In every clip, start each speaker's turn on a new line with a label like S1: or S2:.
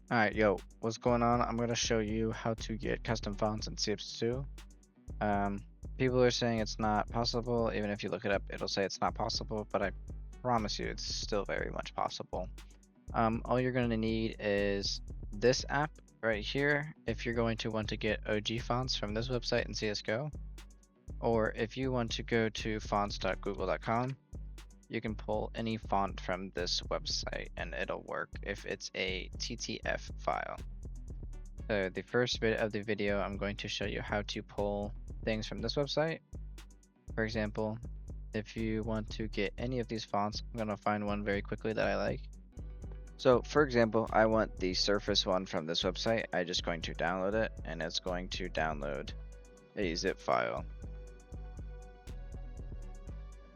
S1: Alright, yo, what's going on? I'm going to show you how to get custom fonts in CS2. Um, People are saying it's not possible. Even if you look it up, it'll say it's not possible, but I promise you it's still very much possible. All you're going to need is this app right here if you're going to want to get OG fonts from this website in CSGO. Or if you want to go to fonts.google.com, you can pull any font from this website and it'll work if it's a TTF file. So the first bit of the video, I'm going to show you how to pull things from this website. For example, if you want to get any of these fonts, I'm going to find one very quickly that I like. So for example, I want the Surface one from this website. I'm just going to download it, and it's going to download a zip file.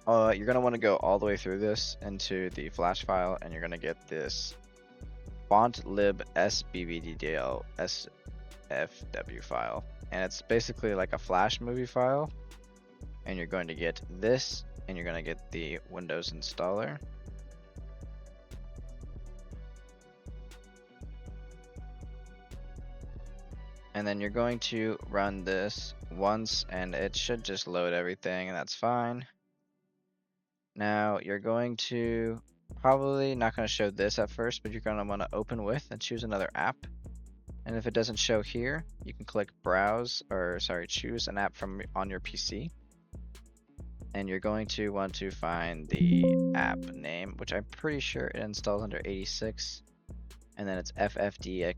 S1: You're going to want to go all the way through this into the flash file, and you're going to get this font lib sbbddl sfw file, and it's basically like a flash movie file. And you're going to get this, and you're going to get the Windows installer. And then you're going to run this once, and it should just load everything, and that's fine. Now you're going to probably not going to show this at first, but you're going to want to open with and choose another app. And if it doesn't show here, you can click browse, or sorry, choose an app from on your PC. And you're going to want to find the app name, which I'm pretty sure it installs under 86. And then it's ffdec,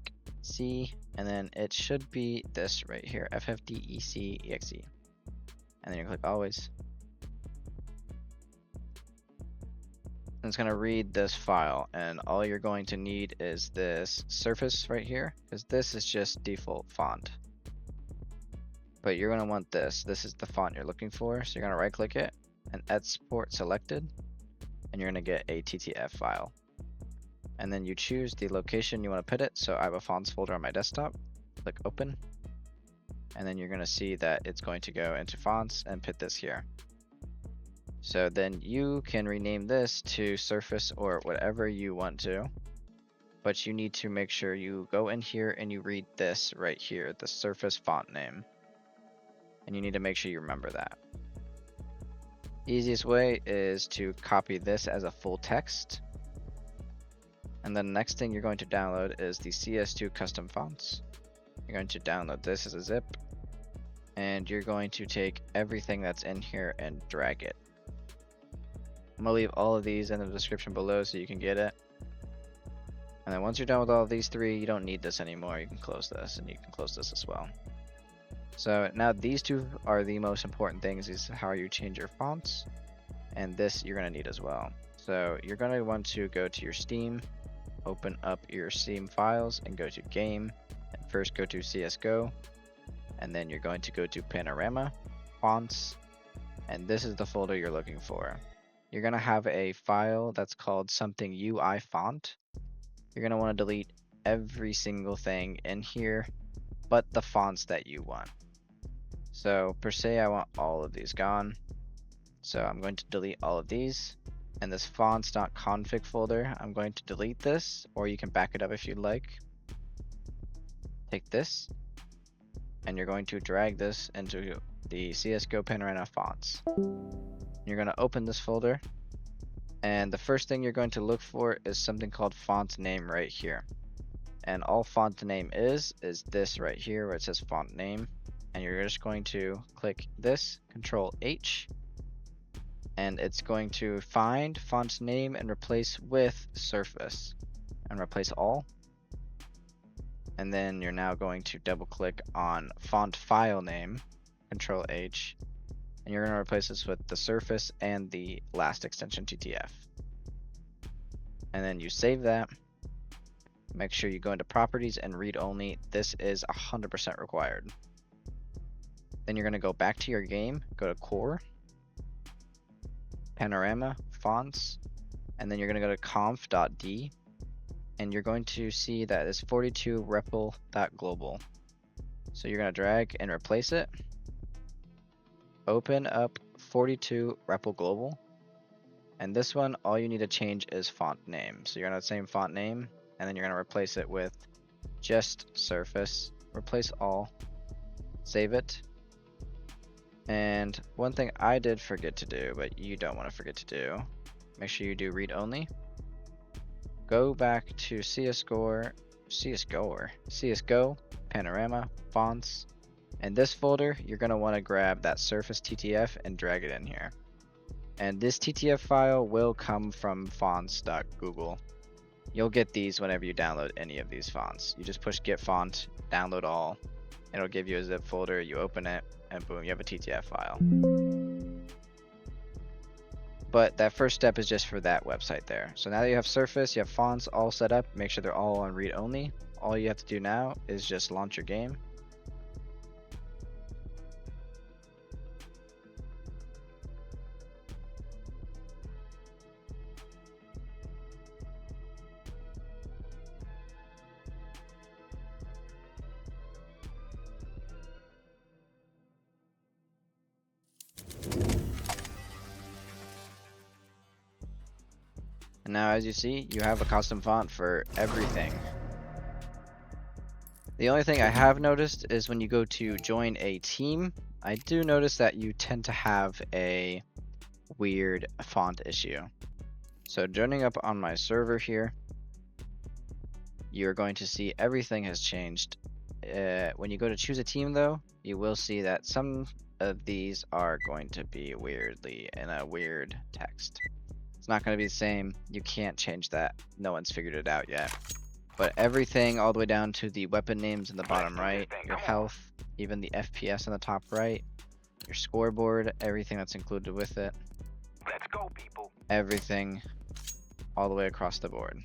S1: and then it should be this right here, ffdecexe. And then you click always. And it's going to read this file, and all you're going to need is this Surface right here, because this is just default font. But you're going to want this. This is the font you're looking for. So you're going to right click it and export selected, and you're going to get a TTF file. And then you choose the location you want to put it. So I have a fonts folder on my desktop. Click open. And then you're going to see that it's going to go into fonts and put this here. So then you can rename this to Surface or whatever you want to. But you need to make sure you go in here and you read this right here, the Surface font name. And you need to make sure you remember that. Easiest way is to copy this as a full text. And then the next thing you're going to download is the CS2 custom fonts. You're going to download this as a zip. And you're going to take everything that's in here and drag it. I'm going to leave all of these in the description below so you can get it. And then once you're done with all of these three, you don't need this anymore. You can close this, and you can close this as well. So now these two are the most important things, is how you change your fonts. And this you're going to need as well. So you're going to want to go to your Steam, open up your Steam files, and go to game. And first go to CSGO. And then you're going to go to Panorama, Fonts. And this is the folder you're looking for. You're going to have a file that's called something UI font. You're going to want to delete every single thing in here, but the fonts that you want. So per se, I want all of these gone. So I'm going to delete all of these. And this fonts.config folder, I'm going to delete this, or you can back it up if you'd like. Take this, and you're going to drag this into the CSGO Panorama fonts. You're going to open this folder, and the first thing you're going to look for is something called font name right here. And all font name is this right here where it says font name. And you're just going to click this, Control H, and it's going to find font name and replace with Surface, and replace all. And then you're now going to double click on font file name, Control H, and you're going to replace this with the Surface and the last extension TTF. And then you save that. Make sure you go into properties and read only. This is 100% required. Then you're going to go back to your game, go to core, panorama, fonts, and then you're going to go to conf.d, and you're going to see that it's 42 repl.global. So you're going to drag and replace it. Open up 42 repl global. And this one, all you need to change is font name. So you're going to have the same font name, and then you're going to replace it with just surface, replace all, save it. And one thing I did forget to do, but you don't want to forget to do, make sure you do read only. Go back to CSGO, Panorama, Fonts. In this folder, you're going to want to grab that Surface TTF and drag it in here. And this TTF file will come from fonts.google. You'll get these whenever you download any of these fonts. You just push get font, download all, and it'll give you a zip folder, you open it, and boom, you have a TTF file. But that first step is just for that website there. So now that you have Surface, you have fonts all set up, make sure they're all on read only. All you have to do now is just launch your game. And now as you see, you have a custom font for everything. The only thing I have noticed is when you go to join a team, I do notice that you tend to have a weird font issue. So joining up on my server here, you're going to see everything has changed. When you go to choose a team though, you will see that some of these are going to be weirdly in a weird text. It's not going to be the same. You can't change that. No one's figured it out yet. But everything all the way down to the weapon names in the bottom right, your health, even the FPS in the top right, your scoreboard, everything that's included with it.
S2: Let's go, people.
S1: Everything all the way across the board.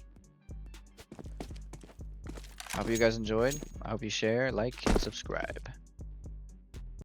S1: I hope you guys enjoyed. I hope you share, like, and subscribe.